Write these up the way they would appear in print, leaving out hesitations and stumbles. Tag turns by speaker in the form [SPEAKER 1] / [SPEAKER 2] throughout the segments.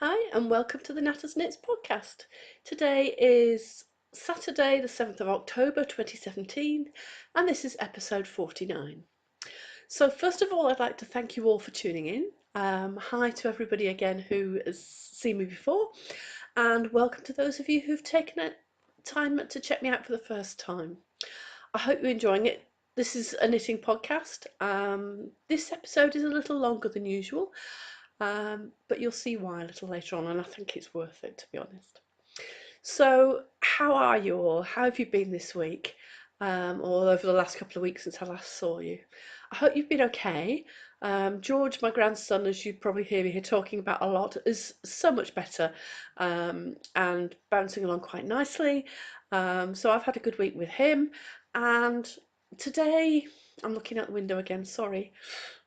[SPEAKER 1] Hi, and welcome to the Knatters Knits podcast. Today is Saturday, the 7th of October 2017, and this is episode 49. So, first of all, I'd like to thank you all for tuning in. Hi to everybody again who has seen me before, and welcome to those of you who've taken time to check me out for the first time. I hope you're enjoying it. This is a knitting podcast. This episode is a little longer than usual. But you'll see why a little later on, and I think it's worth it, to be honest. So, how are you all? How have you been this week? Or over the last couple of weeks since I last saw you? I hope you've been okay. George, my grandson, as you probably hear me here talking about a lot, is so much better and bouncing along quite nicely. So I've had a good week with him, and today I'm looking out the window again. Sorry.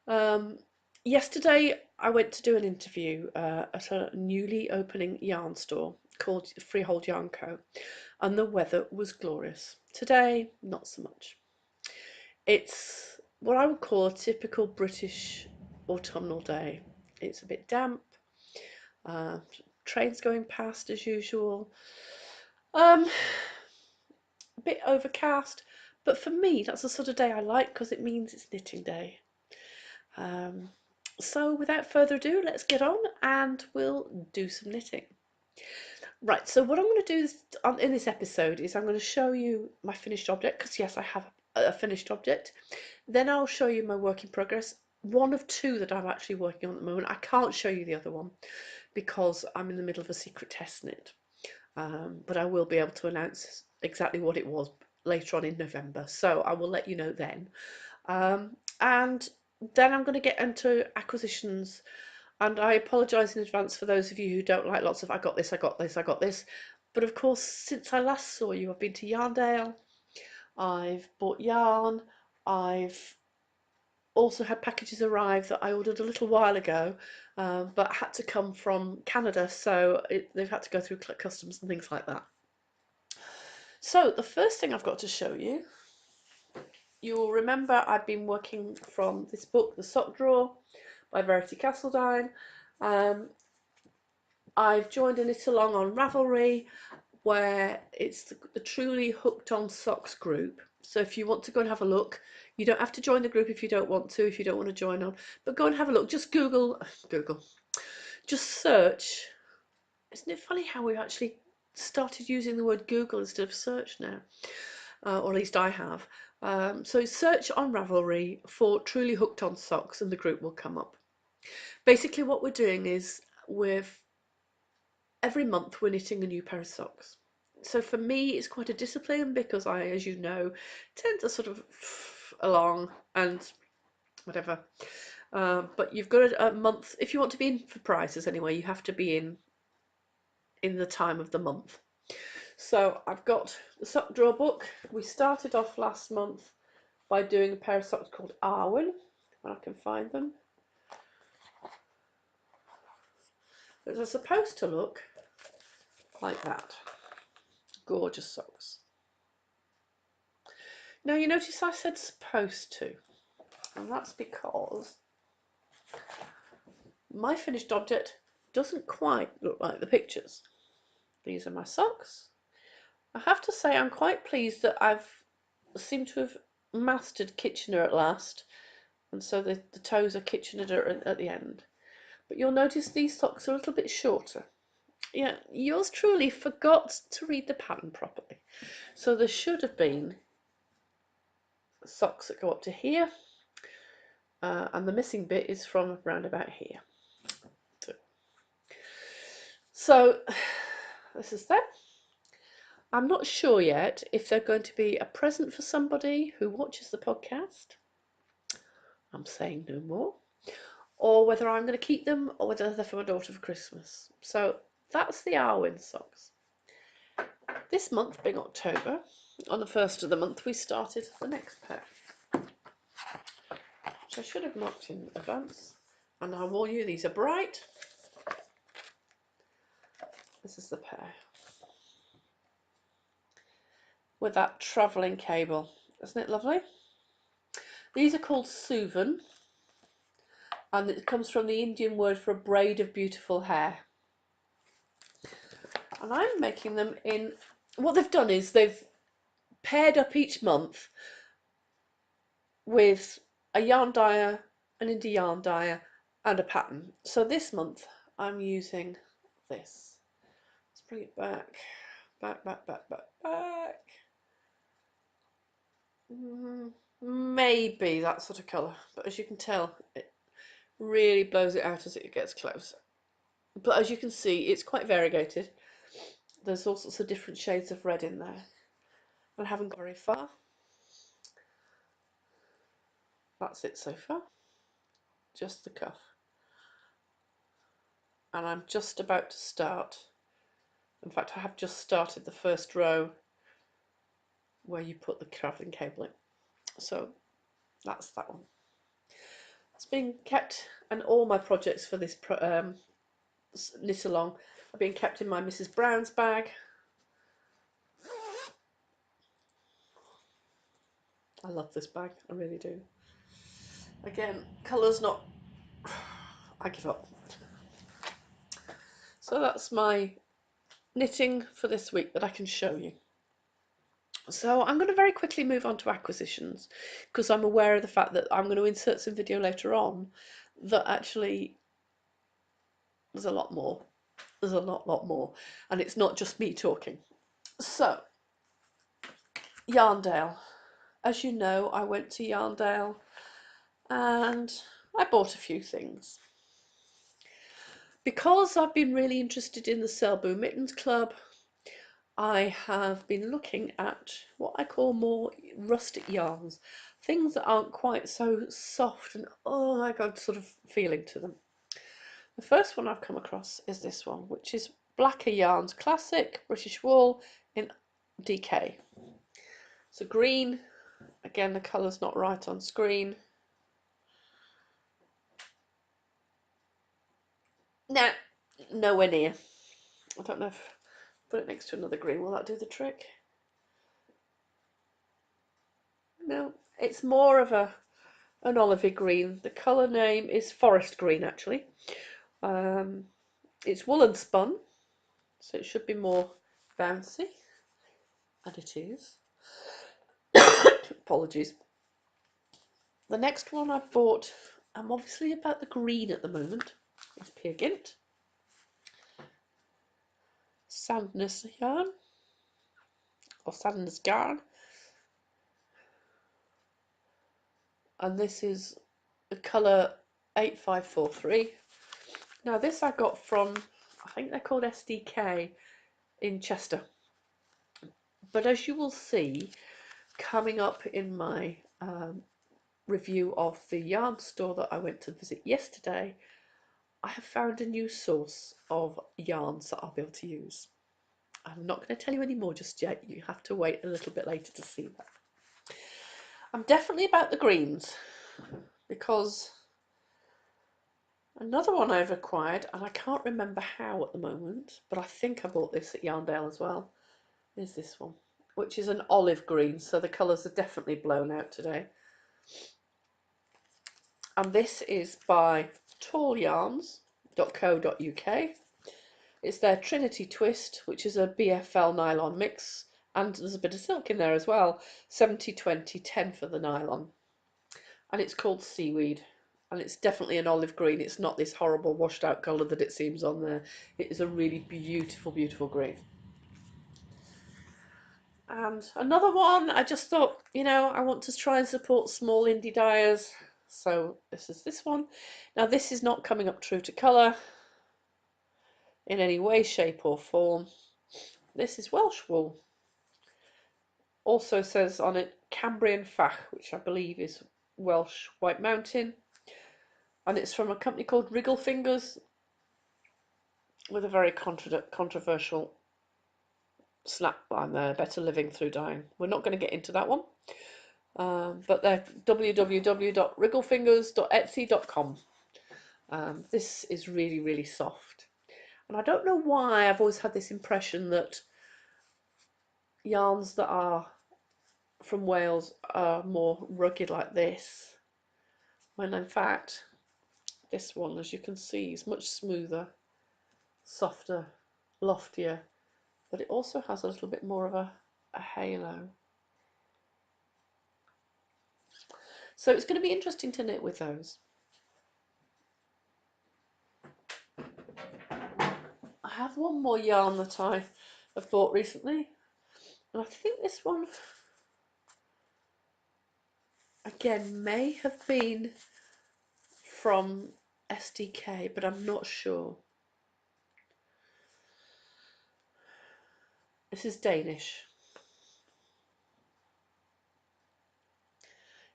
[SPEAKER 1] Um, Yesterday, I went to do an interview at a newly opening yarn store called Freehold Yarn Co, and the weather was glorious. Today, not so much. It's what I would call a typical British autumnal day. It's a bit damp, uh, trains going past as usual, a bit overcast, but for me, that's the sort of day I like because it means it's knitting day. Um, so without further ado, let's get on and we'll do some knitting. Right, so what I'm going to do in this episode is I'm going to show you my finished object, because yes, I have a finished object. Then I'll show you my work in progress, one of two that I'm actually working on at the moment. I can't show you the other one because I'm in the middle of a secret test knit, but I will be able to announce exactly what it was later on in November, so I will let you know then. And then I'm going to get into acquisitions, and I apologise in advance for those of you who don't like lots of I got this, I got this, I got this. But of course, since I last saw you, I've been to Yarndale, I've bought yarn, I've also had packages arrive that I ordered a little while ago, but had to come from Canada, so they've had to go through customs and things like that. So the first thing I've got to show you, you'll remember I've been working from this book, The Sock Drawer by Verity Castledine. Um, I've joined a knit along on Ravelry, where it's the Truly Hooked on Socks group. So if you want to go and have a look, you don't have to join the group if you don't want to, if you don't want to join on, but go and have a look. Just Google, just search. Isn't it funny how we've actually started using the word Google instead of search now? Or at least I have. So search on Ravelry for Truly Hooked on Socks and the group will come up. Basically what we're doing is every month we're knitting a new pair of socks. So for me it's quite a discipline because I, as you know, tend to sort of along and whatever. But you've got a month, if you want to be in for prizes anyway, you have to be in the time of the month. So I've got the sock drawer book. We started off last month by doing a pair of socks called Arwen, when I can find them. They're supposed to look like that. Gorgeous socks. Now you notice I said supposed to, and that's because my finished object doesn't quite look like the pictures. These are my socks. I have to say I'm quite pleased that I've seemed to have mastered Kitchener at last, and so the toes are Kitchener at the end. But you'll notice these socks are a little bit shorter. Yeah, yours truly forgot to read the pattern properly. So there should have been socks that go up to here, and the missing bit is from around about here. So this is them. I'm not sure yet if they're going to be a present for somebody who watches the podcast. I'm saying no more. Or whether I'm going to keep them, or whether they're for my daughter for Christmas. So that's the Arwen socks. This month being October, on the first of the month, we started the next pair, which I should have marked in advance. And I warn you, these are bright. This is the pair with that travelling cable. Isn't it lovely? These are called Suvan, and it comes from the Indian word for a braid of beautiful hair. And I'm making them in, what they've done is they've paired up each month with a yarn dyer, an indie yarn dyer, and a pattern. So this month I'm using this. Let's bring it back. Back. Maybe that sort of colour, but as you can tell, it really blows it out as it gets close. But as you can see, it's quite variegated. There's all sorts of different shades of red in there. I haven't got very far. That's it so far. Just the cuff. And I'm just about to start. In fact, I have just started the first row where you put the travelling cable in. So that's that one. It's been kept, and all my projects for this knit along are being kept in my Mrs. Brown's bag. I love this bag, I really do. Again, colours not... I give up. So that's my knitting for this week that I can show you. So I'm going to very quickly move on to acquisitions, because I'm aware of the fact that I'm going to insert some video later on that actually there's a lot more. There's a lot more, and it's not just me talking. So Yarndale, as you know, I went to Yarndale and I bought a few things. Because I've been really interested in the Selbu Mittens Club, I have been looking at what I call more rustic yarns, things that aren't quite so soft and oh my god sort of feeling to them. The first one I've come across is this one, which is Blacker Yarns Classic British Wool in DK. So green, again the colour's not right on screen. No, nowhere near. I don't know if I put it next to another green, will that do the trick? No, it's more of an olivey green. The colour name is forest green actually. It's woolen spun, so it should be more bouncy, and it is. Apologies. The next one I've bought, I'm obviously about the green at the moment, is Peer Gynt. Sandnes yarn, or Sandnes yarn. And this is the colour 8543. Now this I got from, I think they're called SDK in Chester. But as you will see, coming up in my review of the yarn store that I went to visit yesterday, I have found a new source of yarns that I'll be able to use. I'm not going to tell you any more just yet. You have to wait a little bit later to see that. I'm definitely about the greens, because another one I've acquired, and I can't remember how at the moment, but I think I bought this at Yarndale as well, is this one, which is an olive green, so the colours are definitely blown out today. And this is by tallyarns.co.uk. It's their Trinity Twist, which is a BFL nylon mix, and there's a bit of silk in there as well. 70-20, 10 for the nylon. And it's called Seaweed. And it's definitely an olive green. It's not this horrible washed out colour that it seems on there. It is a really beautiful, beautiful green. And another one, I just thought, you know, I want to try and support small indie dyers. So this is this one. Now this is not coming up true to colour in any way, shape or form. This is Welsh wool. Also says on it Cambrian Fach, which I believe is Welsh White Mountain. And it's from a company called Wriggle Fingers, with a very controversial snapline there, Better Living Through Dying. We're not going to get into that one. But they're www.wrigglefingers.etsy.com. This is really, really soft. And I don't know why I've always had this impression that yarns that are from Wales are more rugged like this, when in fact this one, as you can see, is much smoother, softer, loftier, but it also has a little bit more of a halo. So it's going to be interesting to knit with those. I have one more yarn that I have bought recently, and I think this one again may have been from SDK, but I'm not sure. This is Danish.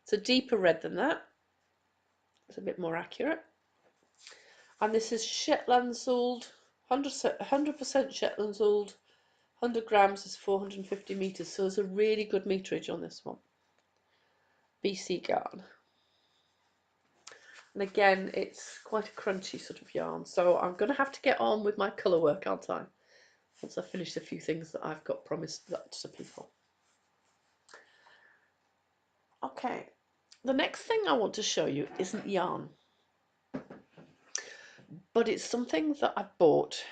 [SPEAKER 1] It's a deeper red than that. It's a bit more accurate. And this is Shetland Zooled, 100% Shetland Zooled, 100 grams is 450 metres, so there's a really good meterage on this one. BC yarn. And again, it's quite a crunchy sort of yarn, so I'm going to have to get on with my colour work, aren't I? Once I finish a few things that I've got promised that to people. Okay, the next thing I want to show you isn't yarn, but it's something that I bought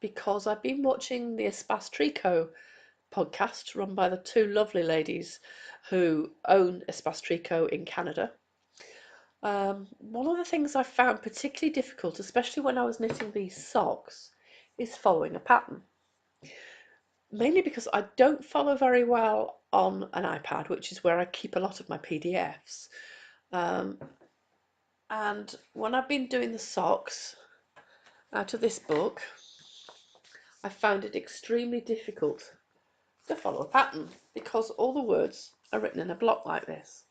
[SPEAKER 1] because I've been watching the Espace Co podcast run by the two lovely ladies who own Espace Co in Canada. One of the things I found particularly difficult, especially when I was knitting these socks, is following a pattern. Mainly because I don't follow very well on an iPad, which is where I keep a lot of my PDFs. And when I've been doing the socks out of this book, I found it extremely difficult to follow a pattern because all the words are written in a block like this.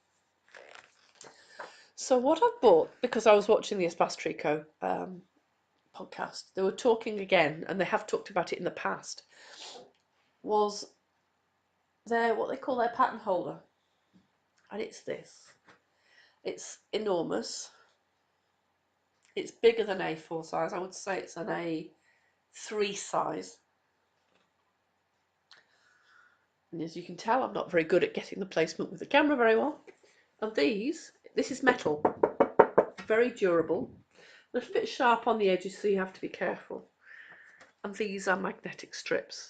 [SPEAKER 1] So what I've bought, because I was watching the Espace Co podcast, they were talking again, and they have talked about it in the past, was what they call their pattern holder. And it's this. It's enormous. It's bigger than A4 size. I would say it's an A3 size. And as you can tell, I'm not very good at getting the placement with the camera very well. And this is metal. Very durable. A little bit sharp on the edges, so you have to be careful. And these are magnetic strips.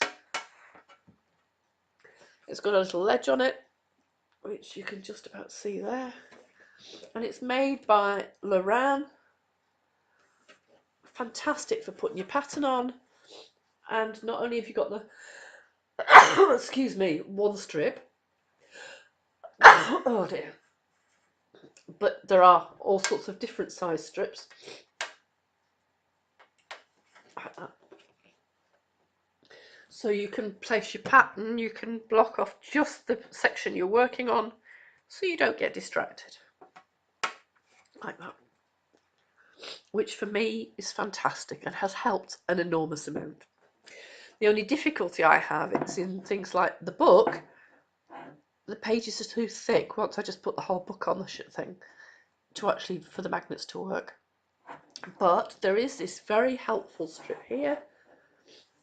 [SPEAKER 1] It's got a little ledge on it, which you can just about see there. And it's made by Loran. Fantastic for putting your pattern on. And not only have you got the excuse me, one strip. Oh dear. But there are all sorts of different size strips. So you can place your pattern, you can block off just the section you're working on so you don't get distracted. Like that. Which for me is fantastic and has helped an enormous amount. The only difficulty I have is in things like the book. The pages are too thick once I just put the whole book on the thing to actually for the magnets to work. But there is this very helpful strip here,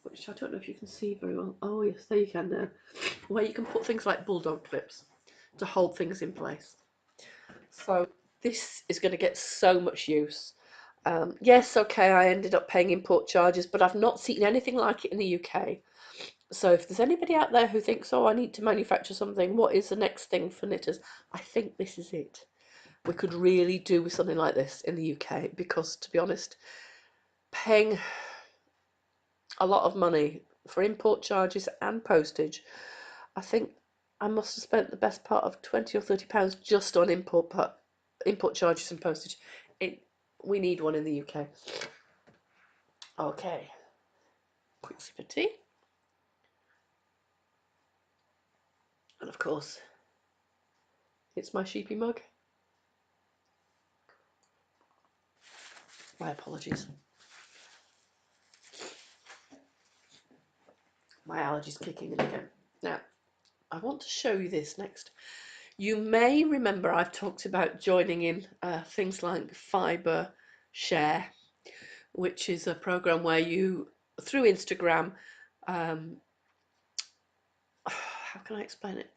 [SPEAKER 1] which I don't know if you can see very well. Oh yes, there you can now. Where you can put things like bulldog clips to hold things in place. So this is going to get so much use. Yes, okay, I ended up paying import charges, but I've not seen anything like it in the UK. So if there's anybody out there who thinks, oh, I need to manufacture something, what is the next thing for knitters? I think this is it. We could really do with something like this in the UK because, to be honest, paying a lot of money for import charges and postage, I think I must have spent the best part of £20 or £30 just on import charges and postage. We need one in the UK. Okay, quick sip of tea. And of course, it's my sheepy mug. My apologies. My allergies kicking in again. Now, I want to show you this next. You may remember I've talked about joining in things like Fibre Share, which is a program where you, through Instagram, how can I explain it?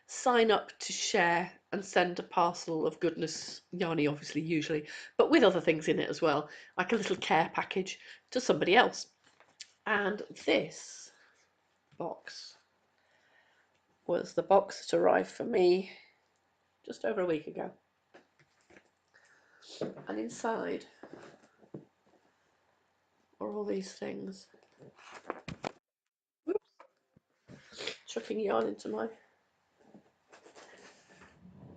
[SPEAKER 1] Sign up to share and send a parcel of goodness, yarny obviously usually, but with other things in it as well, like a little care package to somebody else. And this box was the box that arrived for me just over a week ago. And inside are all these things. Oops. Chucking yarn into my...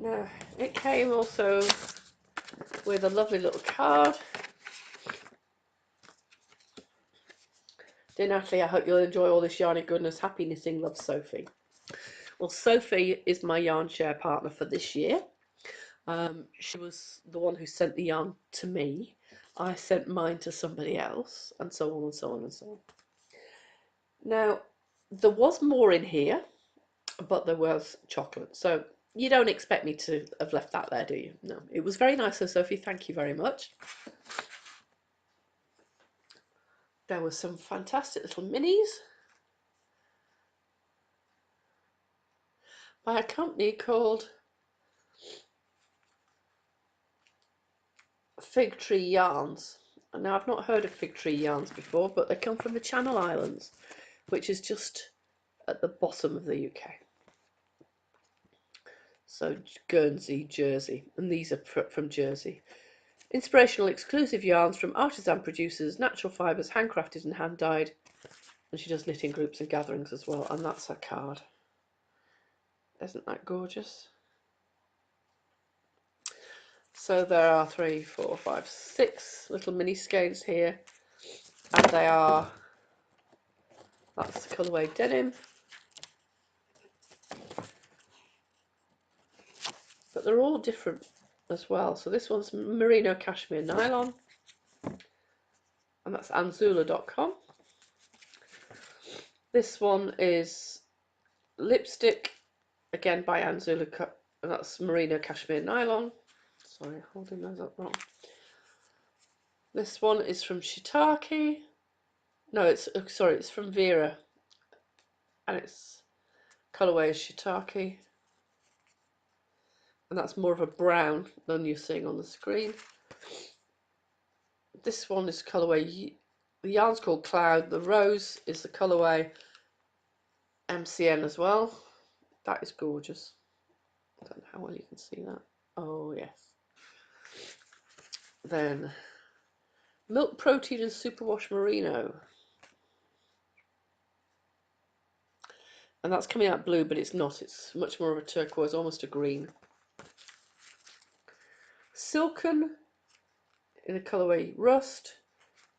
[SPEAKER 1] Now, it came also with a lovely little card. Dear Natalie, I hope you'll enjoy all this yarny goodness. Happy knitting, love, Sophie. Well, Sophie is my yarn share partner for this year. She was the one who sent the yarn to me. I sent mine to somebody else, and so on and so on and so on. Now, there was more in here, but there was chocolate. So you don't expect me to have left that there, do you? No. It was very nice of Sophie. Thank you very much. There were some fantastic little minis by a company called Fig Tree Yarns. Now, I've not heard of Fig Tree Yarns before, but they come from the Channel Islands, which is just at the bottom of the UK. So Guernsey, Jersey, and these are from Jersey. Inspirational exclusive yarns from artisan producers, natural fibres, handcrafted and hand dyed. And she does knitting groups and gatherings as well, and that's her card. Isn't that gorgeous? So there are 3, 4, 5, 6 little mini skeins here, and they are, that's the colourway denim, but they're all different as well. So this one's merino cashmere nylon, and that's anzula.com. This one is lipstick, again by Anzula, and that's merino cashmere nylon. Sorry, holding those up wrong. This one is from Shiitake. No, it's sorry, it's from Vera, and its colourway is Shiitake, and that's more of a brown than you're seeing on the screen. This one is colourway, the yarn's called Cloud. The rose is the colourway MCN as well. That is gorgeous. I don't know how well you can see that. Oh yes. Then Milk Protein and Superwash Merino. And that's coming out blue, but it's not. It's much more of a turquoise, almost a green. Silken in the colourway Rust.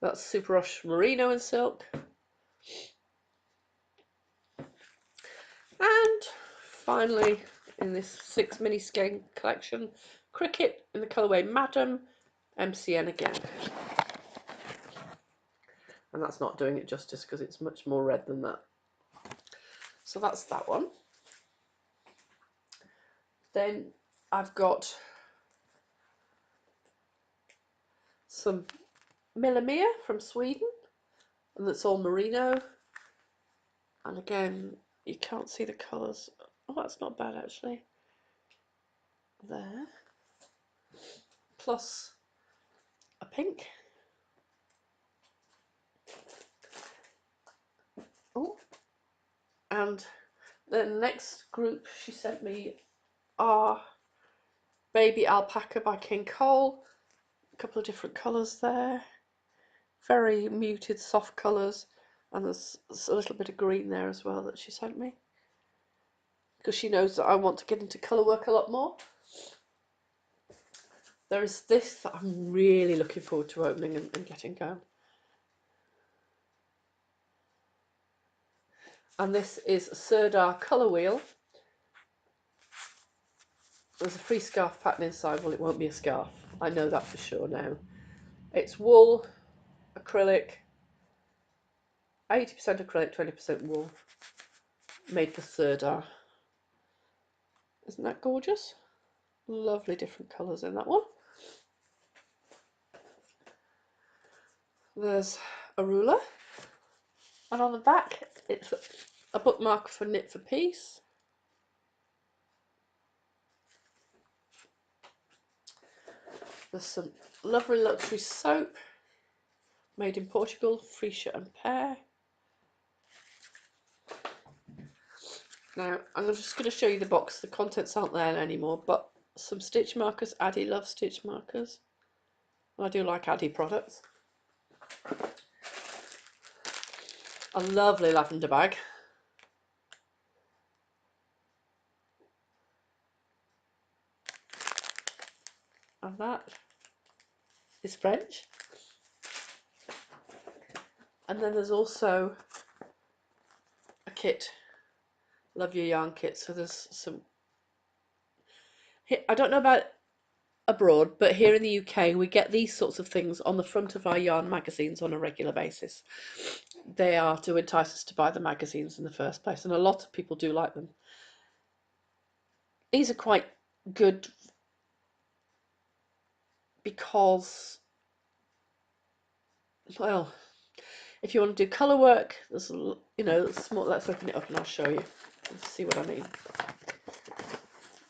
[SPEAKER 1] That's Superwash Merino and Silk. And finally, in this 6 mini skein collection, Cricket in the colourway Madam, MCN again. And that's not doing it justice because it's much more red than that. So that's that one. Then I've got some Millimere from Sweden, and that's all merino. And again, you can't see the colours. Oh, that's not bad actually. There. Plus a pink. Oh. And the next group she sent me are Baby Alpaca by King Cole. A couple of different colours there. Very muted, soft colours. And there's a little bit of green there as well that she sent me, because she knows that I want to get into colour work a lot more. There is this that I'm really looking forward to opening and getting going. And this is a Sirdar colour wheel. There's a free scarf pattern inside. Well, it won't be a scarf. I know that for sure now. It's wool, acrylic, 80% acrylic, 20% wool. Made for Sirdar. Isn't that gorgeous? Lovely different colours in that one. There's a ruler. And on the back, it's a bookmark for Knit for Peace. There's some lovely luxury soap made in Portugal, Freesia and Pear. Now, I'm just going to show you the box. The contents aren't there anymore, but some stitch markers. Addie loves stitch markers. I do like Addie products. A lovely lavender bag. And that is French. And then there's also a kit. Love Your Yarn kit. So there's some. I don't know about abroad, but here in the UK we get these sorts of things on the front of our yarn magazines on a regular basis. They are to entice us to buy the magazines in the first place, and a lot of people do like them. These are quite good because, well, if you want to do colour work, there's, small. Let's open it up and I'll show you. Let's see what I mean.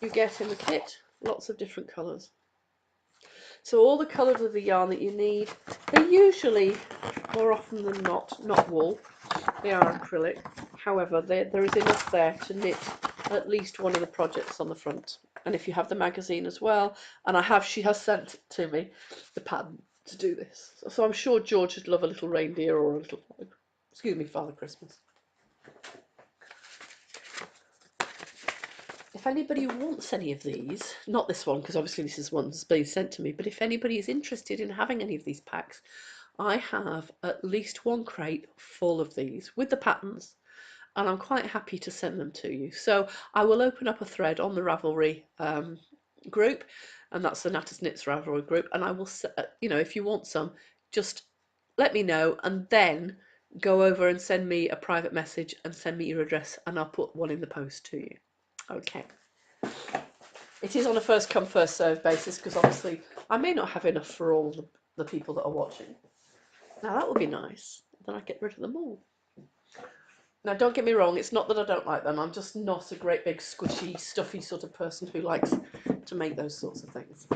[SPEAKER 1] You get in the kit lots of different colours. So all the colours of the yarn that you need, they're usually, more often than not wool. They are acrylic. However, there is enough there to knit at least one of the projects on the front. And if you have the magazine as well, and she has sent to me the pattern to do this. So I'm sure George would love a little reindeer or a little, excuse me, Father Christmas. If anybody wants any of these, not this one, because obviously this is one that's been sent to me, but if anybody is interested in having any of these packs, I have at least one crate full of these with the patterns, and I'm quite happy to send them to you. So I will open up a thread on the Ravelry group, and that's the Knatters Knits Ravelry group, and I will, if you want some, just let me know, and then go over and send me a private message and send me your address, and I'll put one in the post to you. Okay. It is on a first come first serve basis because obviously I may not have enough for all the people that are watching. Now that would be nice. Then I get rid of them all. Now don't get me wrong, it's not that I don't like them. I'm just not a great big squishy, stuffy sort of person who likes to make those sorts of things.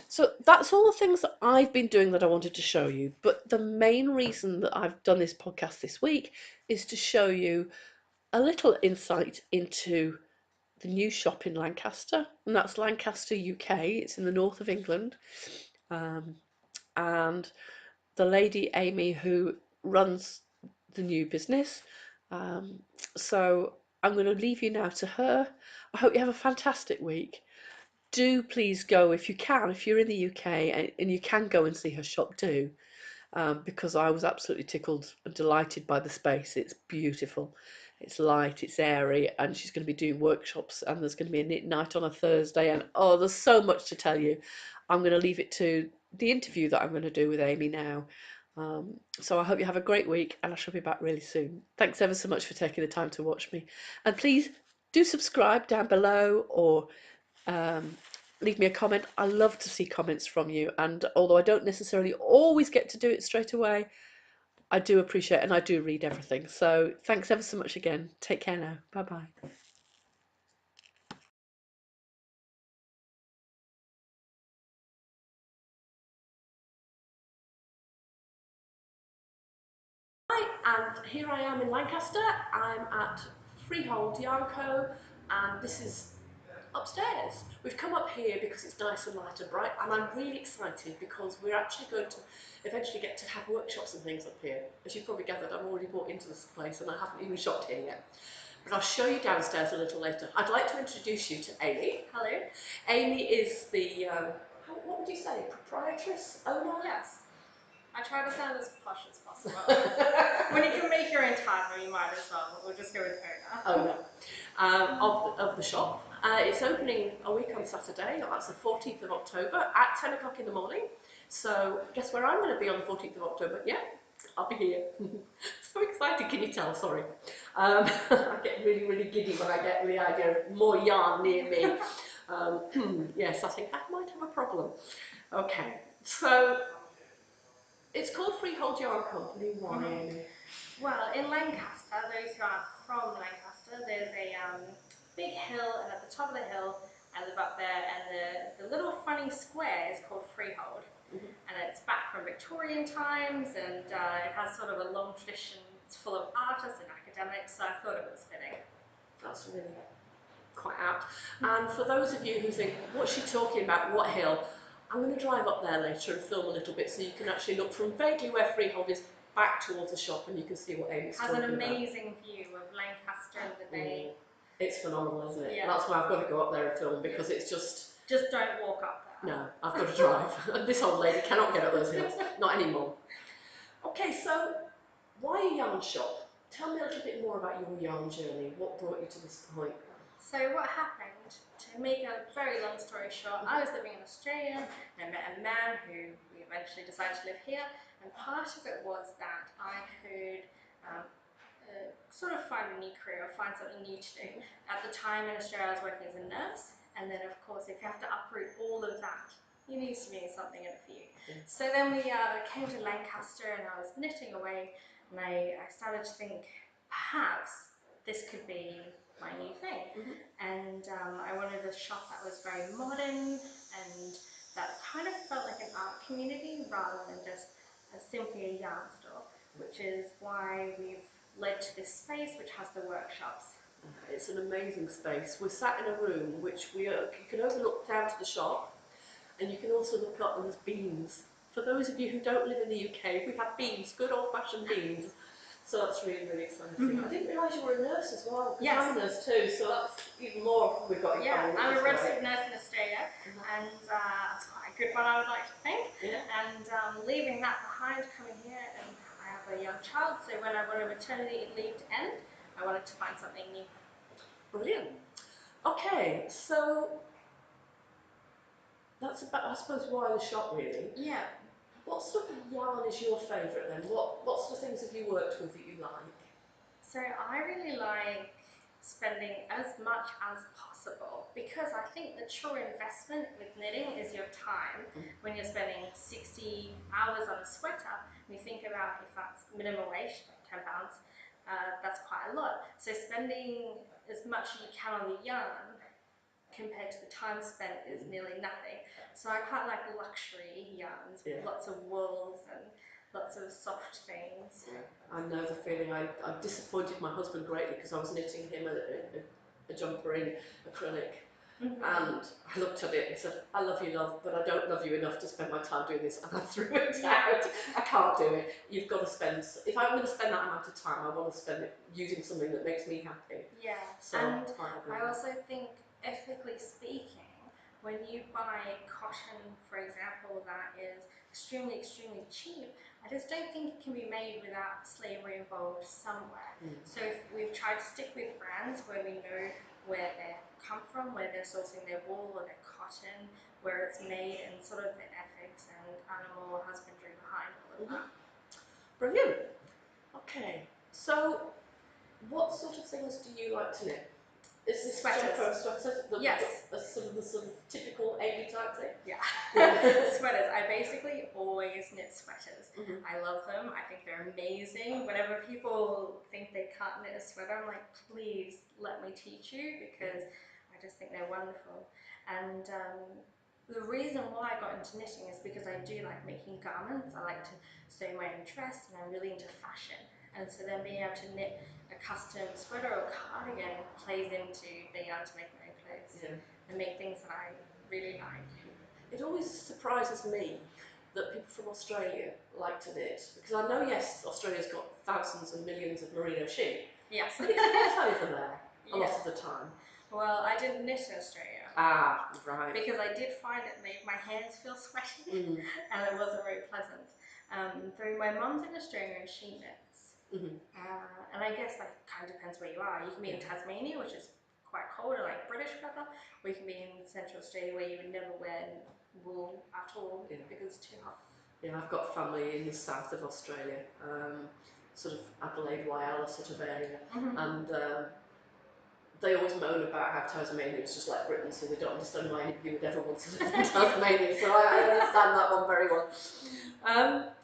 [SPEAKER 1] So that's all the things that I've been doing that I wanted to show you. But the main reason that I've done this podcast this week is to show you a little insight into the new shop in Lancaster, and that's Lancaster, UK. It's in the north of England, and the lady Amy who runs the new business. So I'm going to leave you now to her. I hope you have a fantastic week. Do please go if you can, if you're in the UK and you can go and see her shop, do. Because I was absolutely tickled and delighted by the space. It's beautiful, it's light, it's airy, and she's going to be doing workshops, and there's going to be a knit night on a Thursday, and oh, there's so much to tell you. I'm going to leave it to the interview that I'm going to do with Amy now. So I hope you have a great week, and I shall be back really soon. Thanks ever so much for taking the time to watch me, and please do subscribe down below, or leave me a comment. I love to see comments from you, and although I don't necessarily always get to do it straight away, I do appreciate and I do read everything. So thanks ever so much again. Take care now. Bye bye. Hi, and here I am in Lancaster. I'm at Freehold Yarn Co, and this is upstairs. We've come up here because it's nice and light and bright, and I'm really excited because we're actually going to eventually get to have workshops and things up here. As you've probably gathered, I'm already bought into this place and I haven't even shopped here yet. But I'll show you downstairs a little later. I'd like to introduce you to Amy. Hello. Amy is the, what would you say, proprietress, owner?
[SPEAKER 2] Yes. I try to sound as posh as possible. When you can make your own title, you might as well. We'll just go with owner.
[SPEAKER 1] Of the shop. It's opening a week on Saturday, that's the 14th of October at 10 o'clock in the morning. So guess where I'm going to be on the 14th of October? Yeah, I'll be here. So excited, can you tell? Sorry. I get really, really giddy when I get the idea of more yarn near me. Yes, I think that might have a problem. Okay, so it's called Freehold Yarn Company. Why, Amy?
[SPEAKER 2] Well, in Lancaster, those who aren't from Lancaster, there's a big hill, and at the top of the hill, I live up there, and the little funny square is called Freehold. And it's back from Victorian times, and it has sort of a long tradition It's full of artists and academics, so I thought it was fitting.
[SPEAKER 1] That's really quite apt. And for those of you who think, what's she talking about, what hill? I'm going to drive up there later and film a little bit so you can actually look from vaguely where Freehold is back towards the shop and you can see what Amy's talking about.
[SPEAKER 2] Has an amazing view of Lancaster and the bay.
[SPEAKER 1] It's phenomenal, isn't it?
[SPEAKER 2] Yeah.
[SPEAKER 1] That's why I've got to go up there and film, because it's just...
[SPEAKER 2] Just don't walk up there.
[SPEAKER 1] No, I've got to drive. This old lady cannot get up those hills. Not anymore. Okay, so why a yarn shop? Tell me a little bit more about your yarn journey. What brought you to this point?
[SPEAKER 2] So what happened, to make a very long story short, I was living in Australia and I met a man who we eventually decided to live here, and part of it was that I could sort of find a new career or find something new to do. At the time in Australia I was working as a nurse, and then of course if you have to uproot all of that, you need to be doing something in a few. So then we came to Lancaster and I was knitting away, and I started to think perhaps this could be my new thing. And I wanted a shop that was very modern and that kind of felt like an art community rather than just simply a yarn store, which is why we've led to this space which has the workshops.
[SPEAKER 1] It's an amazing space. We're sat in a room which you can overlook down to the shop, and you can also look up and there's beams. For those of you who don't live in the UK, we have beams, good old-fashioned beams. So that's really, really exciting. I didn't realise you were a nurse as well.
[SPEAKER 2] Yes.
[SPEAKER 1] I'm a nurse too, so that's even more we've got in common.
[SPEAKER 2] I'm a registered nurse in Australia, and that's quite a good one, I would like to think. And leaving that behind, coming here, and I have a young child, so when I wanted maternity leave to end, I wanted to find something new.
[SPEAKER 1] Brilliant. Okay, so that's about, I suppose, why the shop really.
[SPEAKER 2] Yeah.
[SPEAKER 1] What sort of yarn is your favourite then? What sort of things have you worked with that you like?
[SPEAKER 2] So I really like spending as much as possible, because I think the true investment with knitting is your time. When you're spending 60 hours on a sweater, and you think about if that's minimum wage, like £10, that's quite a lot. So spending as much as you can on the yarn compared to the time spent is nearly nothing. So I quite like luxury yarns with lots of wools and lots of soft things.
[SPEAKER 1] I know the feeling. I disappointed my husband greatly because I was knitting him a jumper in acrylic. And I looked at it and said, I love you, love, but I don't love you enough to spend my time doing this. And I threw it out. I can't do it. You've got to spend, if I'm going to spend that amount of time, I want to spend it using something that makes me happy.
[SPEAKER 2] Yeah,
[SPEAKER 1] so
[SPEAKER 2] and I also think, ethically speaking, when you buy cotton, for example, that is extremely, extremely cheap, I just don't think it can be made without slavery involved somewhere. So if we've tried to stick with brands where we know where they come from, where they're sourcing their wool or their cotton, where it's made, and sort of the ethics and animal husbandry behind all of that.
[SPEAKER 1] Brilliant. Okay, so what sort of things do you like to knit? Is this jumper sweater the sort of typical Amy type thing?
[SPEAKER 2] Yeah. Sweaters. I basically always knit sweaters. I love them. I think they're amazing. Whenever people think they can't knit a sweater, I'm like, please let me teach you, because I just think they're wonderful. And the reason why I got into knitting is because I do like making garments. I like to sew my own dress, and I'm really into fashion. And so then being able to knit a custom sweater or cardigan plays into being able to make my own clothes and make things that I really like.
[SPEAKER 1] It always surprises me that people from Australia like to knit, because I know, yes, Australia's got thousands and millions of merino sheep.
[SPEAKER 2] Yes.
[SPEAKER 1] But it's hot over there a lot of the time.
[SPEAKER 2] Well, I didn't knit in Australia.
[SPEAKER 1] Ah, right.
[SPEAKER 2] Because I did find it made my hands feel sweaty, and it wasn't very pleasant. Though my mum's in Australia and she knits. And I guess that kind of depends where you are. You can be in Tasmania, which is quite cold and like British weather, or you can be in Central Australia where you would never wear wool at all because it's too hot.
[SPEAKER 1] Yeah, I've got family in the south of Australia, sort of Adelaide, Whyalla sort of area, and they always moan about how Tasmania is just like Britain, so they don't understand why anybody would ever want to live in Tasmania, so I understand that one very well.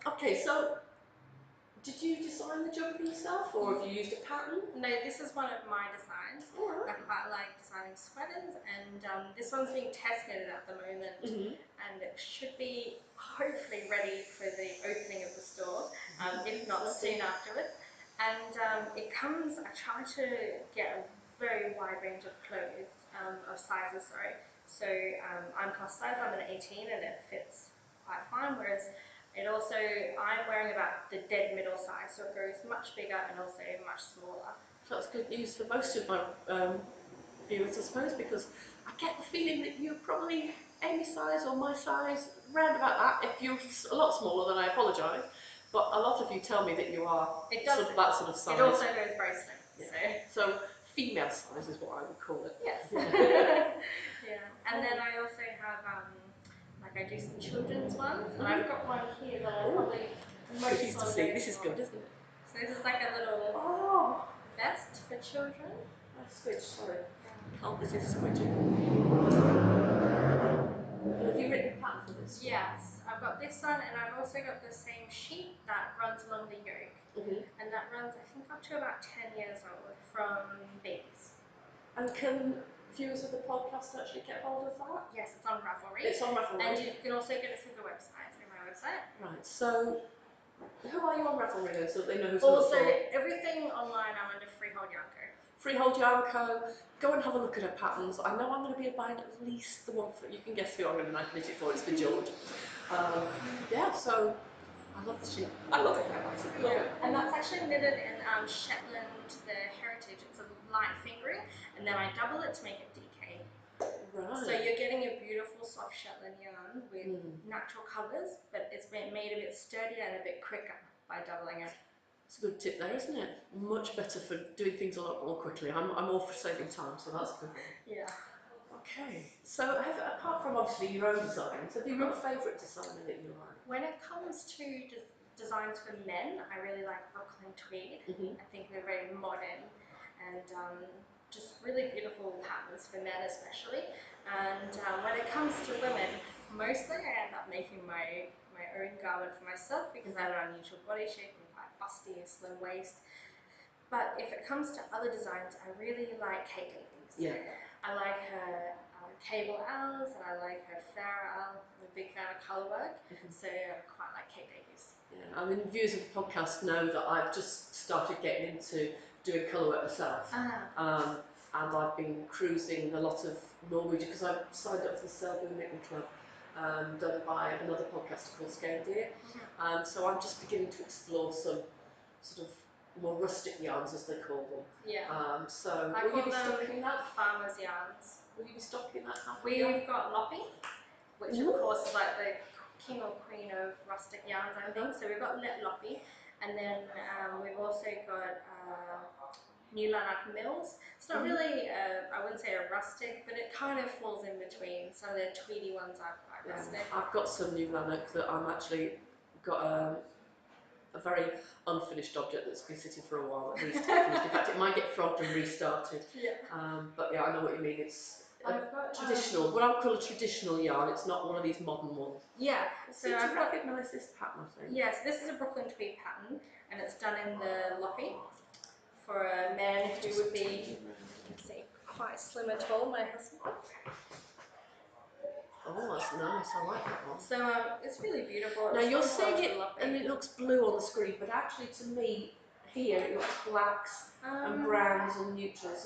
[SPEAKER 1] Okay, so did you design the jumper yourself, or have you used a pattern?
[SPEAKER 2] No, this is one of my designs. I quite like designing sweaters, and this one's being test knitted at the moment, and it should be hopefully ready for the opening of the store, if not soon afterwards. And it comes, I try to get a very wide range of clothes, of sizes, sorry. So I'm plus size, I'm an 18 and it fits quite fine, whereas it also, I'm wearing about the dead middle size, so it goes much bigger and also much smaller.
[SPEAKER 1] So that's good news for most of my viewers, I suppose, because I get the feeling that you're probably Amy's size or my size, round about that. If you're a lot smaller, then I apologise. But a lot of you tell me that you are sort of that sort of size.
[SPEAKER 2] It also goes very slim.
[SPEAKER 1] Yeah. So female size is what I would call it.
[SPEAKER 2] Yes. Yeah. And then I also have like I do some children's ones, and I've got one here that I probably
[SPEAKER 1] most pleased to see. This is good, isn't it?
[SPEAKER 2] So this is like a little vest for children.
[SPEAKER 1] Squidge, sorry. Oh, this is squidging. Have you written a pattern for this?
[SPEAKER 2] Yes, I've got this one, and I've also got the same sheet that runs along the yoke, and that runs, I think, up to about 10 years old from babies.
[SPEAKER 1] And can viewers of the podcast actually get hold of that?
[SPEAKER 2] Yes, it's on Ravelry.
[SPEAKER 1] It's on Ravelry.
[SPEAKER 2] And you can also get it through the website, through my website.
[SPEAKER 1] Right, so who are you on Ravelry then, so they know who to
[SPEAKER 2] Also,
[SPEAKER 1] look for?
[SPEAKER 2] everything online I'm under Freehold Yarn Co.
[SPEAKER 1] Freehold Yarn Co. Go and have a look at her patterns. I know I'm going to be buying at least the one for, you can guess who I'm going to knit it for, it's for George. Yeah, so I love the sheep. I love it.
[SPEAKER 2] Yeah, and that's actually knitted in Shetland, the heritage. It's a light fingering, and then I double it to make it DK.
[SPEAKER 1] Right.
[SPEAKER 2] So you're getting a beautiful soft Shetland yarn with natural colours, but it's been made a bit sturdier and a bit quicker by doubling it.
[SPEAKER 1] It's a good tip there, isn't it? Much better for doing things a lot more quickly. I'm all for saving time, so that's good.
[SPEAKER 2] Yeah.
[SPEAKER 1] Okay, so apart from obviously your own designs, have you got a favourite designer that you like?
[SPEAKER 2] When it comes to designs for men, I really like Brooklyn Tweed. I think they're very modern and just really beautiful patterns for men especially. And when it comes to women, mostly I end up making my own garment for myself because I have an unusual body shape and quite busty and slim waist. But if it comes to other designs, I really like Kate Davies.
[SPEAKER 1] Yeah.
[SPEAKER 2] I like her cable owls and I like her flare owl. I'm a big fan of colour work, so I quite like Kate Davies. Yeah,
[SPEAKER 1] I mean, viewers of the podcast know that I've just started getting into doing colour work myself. And I've been cruising a lot of Norwegian because I've signed up for the Selby Knitting Club, done by another podcaster called Scale Deer. So I'm just beginning to explore some sort of more rustic yarns, as they call them.
[SPEAKER 2] Yeah.
[SPEAKER 1] So
[SPEAKER 2] I
[SPEAKER 1] will you
[SPEAKER 2] call
[SPEAKER 1] be
[SPEAKER 2] them
[SPEAKER 1] stocking that?
[SPEAKER 2] farmers' yarns.
[SPEAKER 1] Will you be stocking that?
[SPEAKER 2] We've got Loppy, which of course is like the king or queen of rustic yarns, I think. So we've got Loppy, and then we've also got New Lanark Mills. It's not really, I wouldn't say a rustic, but it kind of falls in between. Some of the tweedy ones are quite rustic.
[SPEAKER 1] I've got some New Lanark that I'm actually got a very unfinished object that's been sitting for a while that needs to be finished. In fact, it might get frogged and restarted.
[SPEAKER 2] Yeah.
[SPEAKER 1] But yeah, I know what you mean. It's traditional, what I would call a traditional yarn. It's not one of these modern ones.
[SPEAKER 2] Yeah.
[SPEAKER 1] So I recognise this pattern, I think.
[SPEAKER 2] Yes, this is a Brooklyn Tweed pattern, and it's done in the Loppy for a man who would be, let's see, quite slim and tall, my husband.
[SPEAKER 1] Oh, that's nice. I like that one.
[SPEAKER 2] So it's really beautiful.
[SPEAKER 1] Now you're seeing it, and it looks blue on the screen, but actually, to me, here it looks blacks and browns and neutrals.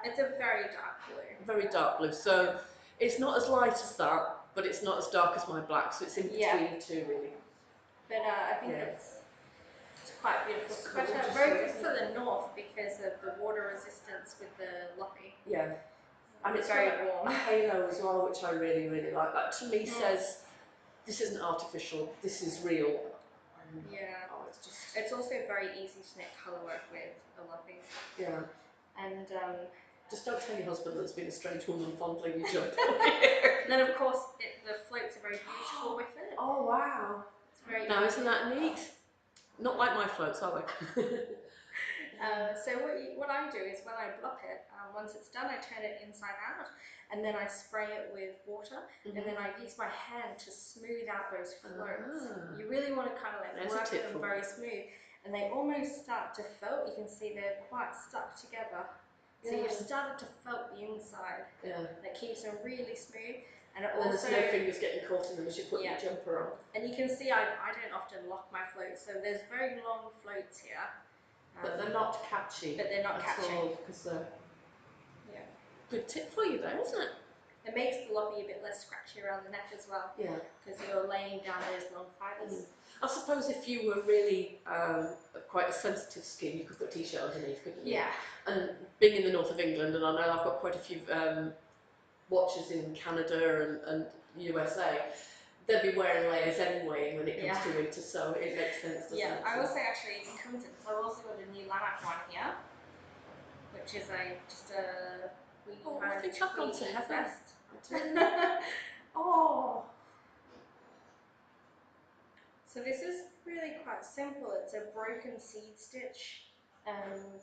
[SPEAKER 2] It's a very dark blue.
[SPEAKER 1] Very dark blue. So it's not as light as that, but it's not as dark as my black. So it's in between the two, really.
[SPEAKER 2] But I think it's quite beautiful. Especially very good for the north because of the water resistance with the Loppy.
[SPEAKER 1] Yeah. And it's
[SPEAKER 2] very
[SPEAKER 1] got
[SPEAKER 2] warm.
[SPEAKER 1] a halo as well, which I really, really like. That to me says, this isn't artificial, this is real.
[SPEAKER 2] Yeah. Oh, it's also very easy to knit colour work with a Loppy.
[SPEAKER 1] Yeah.
[SPEAKER 2] And
[SPEAKER 1] just don't tell your husband that there's been a strange woman fondling your jump.
[SPEAKER 2] Then of course the floats are very beautiful with it.
[SPEAKER 1] Oh wow.
[SPEAKER 2] It's very
[SPEAKER 1] now isn't that neat? Not like my floats, are they?
[SPEAKER 2] So what I do is when I block it, once it's done, I turn it inside out, and then I spray it with water, and then I use my hand to smooth out those floats. You really want to kind of like work them very smooth, and they almost start to felt. You can see they're quite stuck together. So you've started to felt the inside. Yeah. That keeps them really smooth. And it also,
[SPEAKER 1] there's no fingers getting caught in them as you put your jumper on.
[SPEAKER 2] And you can see I don't often lock my floats, so there's very long floats here.
[SPEAKER 1] But they're not catchy.
[SPEAKER 2] But they're not catchy.
[SPEAKER 1] Because they're good tip for you there, isn't it?
[SPEAKER 2] It makes the lobby a bit less scratchy around the neck as well.
[SPEAKER 1] Yeah.
[SPEAKER 2] Because you're laying down those long fibres.
[SPEAKER 1] I suppose if you were really quite a sensitive skin, you could put a t-shirt underneath, couldn't you?
[SPEAKER 2] Yeah.
[SPEAKER 1] And being in the north of England, and I know I've got quite a few watchers in Canada and USA, they'll be wearing layers anyway when it comes to winter, so it makes sense, doesn't it?
[SPEAKER 2] Yeah, I also actually, it comes in, so I've also got a new lilac one here, which is just a
[SPEAKER 1] I think I've gone to heaven.
[SPEAKER 2] Vest.
[SPEAKER 1] Oh.
[SPEAKER 2] So this is really quite simple. It's a broken seed stitch,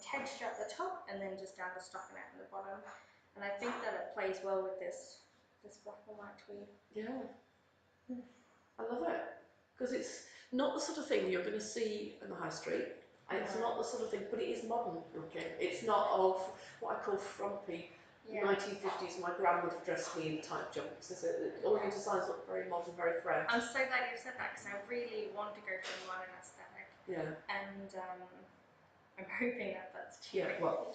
[SPEAKER 2] texture at the top, and then just down to stockinette at the bottom. And I think that it plays well with this black and white tweed.
[SPEAKER 1] Yeah. I love it. Because it's not the sort of thing you're going to see in the high street. It's not the sort of thing, but it is modern looking. It's not of what I call frumpy 1950s. My gran would have dressed me in tight jumps. All of your designs look very modern, very fresh.
[SPEAKER 2] I'm so glad you said that because I really want to go for a modern aesthetic. Yeah. And I'm hoping that that's true.
[SPEAKER 1] Yeah, well,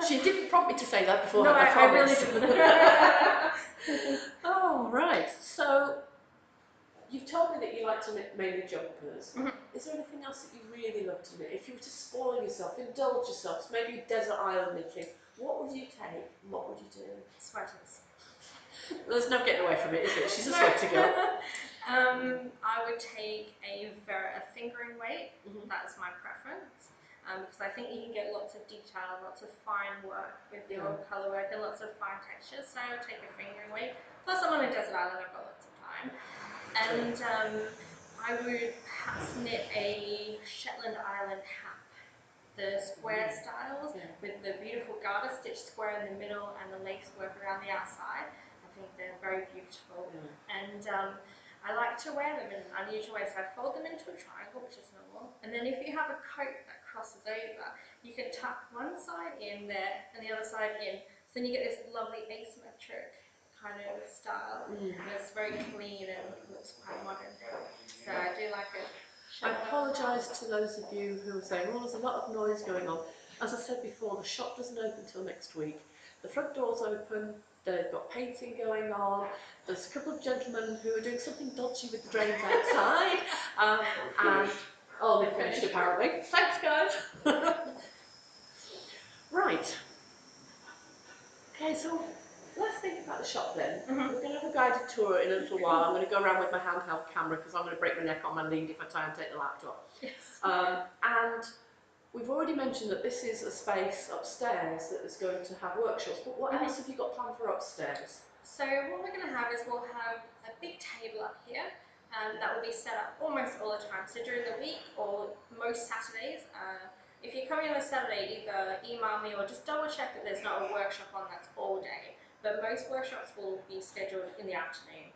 [SPEAKER 1] she didn't prompt me to say that before.
[SPEAKER 2] No, I really didn't.
[SPEAKER 1] Oh, right. So, you've told me that you like to knit mainly jumpers. Mm-hmm. Is there anything else that you really love to knit? If you were to spoil yourself, indulge yourself, maybe desert island knitting, what would you take and what would you do?
[SPEAKER 2] Sweaters.
[SPEAKER 1] There's no getting away from it, is it? She's a sweater girl.
[SPEAKER 2] I would take a fingering weight. Mm-hmm. That's my preference. Because I think you can get lots of detail, lots of fine work with your colour work and lots of fine textures. So I would take a fingering weight. Plus I'm on a desert island, I've got lots of time. And I would perhaps knit a Shetland Island hat. The square styles with the beautiful garter stitched square in the middle and the lace work around the outside. I think they're very beautiful. And I like to wear them in an unusual way, so I fold them into a triangle, which is normal. And then if you have a coat that crosses over, you can tuck one side in there and the other side in. So then you get this lovely asymmetric kind of style. And it's very clean and looks quite modern. So I do like it.
[SPEAKER 1] I apologise to those of you who are saying, oh, there's a lot of noise going on. As I said before, the shop doesn't open until next week. The front door's open, they've got painting going on, there's a couple of gentlemen who are doing something dodgy with the drains outside, and they've finished apparently. Thanks, guys. Right. Okay, so let's think about the shop then. We're going to have a guided tour in a little while. I'm going to go around with my handheld camera because I'm going to break my neck on my lead if I try and take the laptop.
[SPEAKER 2] Yes.
[SPEAKER 1] And we've already mentioned that this is a space upstairs that is going to have workshops, but what else have you got planned for upstairs?
[SPEAKER 2] So what we're going to have is we'll have a big table up here that will be set up almost all the time. So during the week or most Saturdays, if you're coming on a Saturday, either email me or just double check that there's not a workshop on that's all day. But most workshops will be scheduled in the afternoon.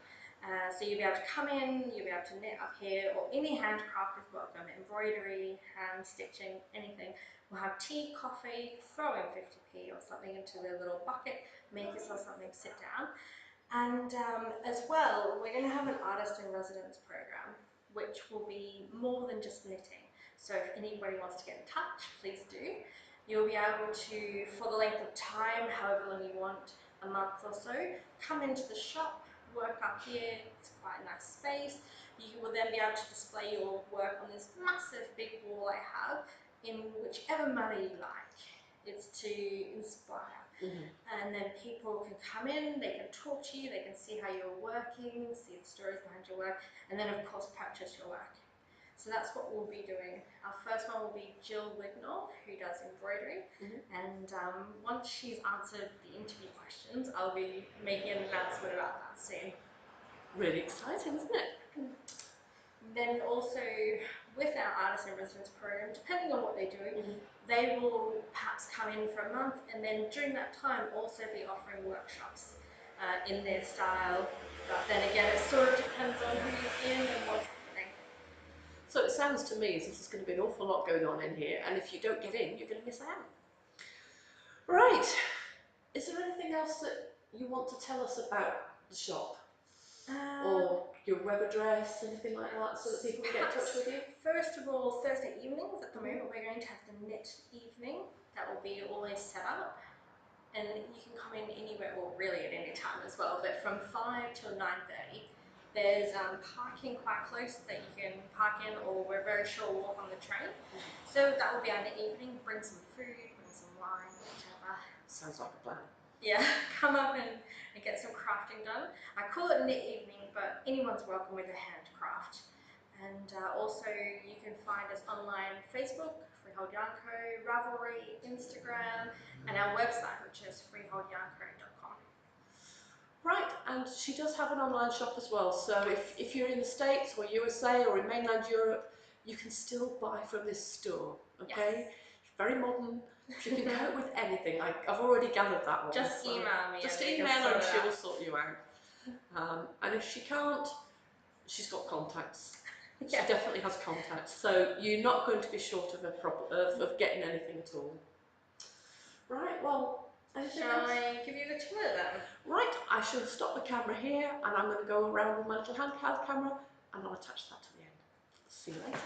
[SPEAKER 2] So you'll be able to come in, you'll be able to knit up here, or any handcraft is welcome, embroidery, hand stitching, anything. We'll have tea, coffee, throw in 50p or something into the little bucket, make yourself something, sit down. And as well, we're going to have an artist in residence program, which will be more than just knitting. So if anybody wants to get in touch, please do. You'll be able to, for the length of time, however long you want, a month or so, come into the shop, work up here. It's quite a nice space. You will then be able to display your work on this massive big wall I have in whichever manner you like. It's to inspire. And then people can come in, they can talk to you, they can see how you're working, see the stories behind your work, and then of course purchase your work. So that's what we'll be doing. Our first one will be Jill Wignall, who does embroidery, and once she's answered the interview questions, I'll be making an announcement about that soon.
[SPEAKER 1] Really exciting, isn't it?
[SPEAKER 2] Then also, with our artist in residence program, depending on what they do, they will perhaps come in for a month, and then during that time also be offering workshops in their style. But then again, it sort of depends on who's in and what's happening.
[SPEAKER 1] So it sounds to me as if there's going to be an awful lot going on in here, and if you don't get in, you're going to miss out. Right. Is there anything else that you want to tell us about the shop? Or your web address, anything like that, so that people can get in touch with you?
[SPEAKER 2] First of all, Thursday evenings at the moment we're going to have the knit evening that will be always set up, and you can come in anywhere, well really at any time as well, but from 5 till 9:30 there's parking quite close that you can park in, or we're very sure walk on the train. So that will be our knit evening. Bring some food, bring some wine, whichever.
[SPEAKER 1] Sounds like a plan.
[SPEAKER 2] Yeah, come up and get some crafting done. I call it knit evening, but anyone's welcome with a handcraft. And also you can find us online, Facebook, Freehold Yarn Co, Ravelry, Instagram, and our website, which is freeholdyarnco.com.
[SPEAKER 1] Right, and she does have an online shop as well, so if you're in the States or USA or in mainland Europe, you can still buy from this store, okay?
[SPEAKER 2] Yes.
[SPEAKER 1] It's very modern, she can cope with anything. I've already gathered that one.
[SPEAKER 2] Just email me.
[SPEAKER 1] Just
[SPEAKER 2] and
[SPEAKER 1] email her and she will sort you out. And if she can't, she's got contacts.
[SPEAKER 2] Yeah.
[SPEAKER 1] She definitely has contacts, so you're not going to be short of of getting anything at all. Right, well,
[SPEAKER 2] shall I give you the tour then?
[SPEAKER 1] Right, I shall stop the camera here and I'm going to go around with my little handheld camera and I'll attach that to the end. See you later.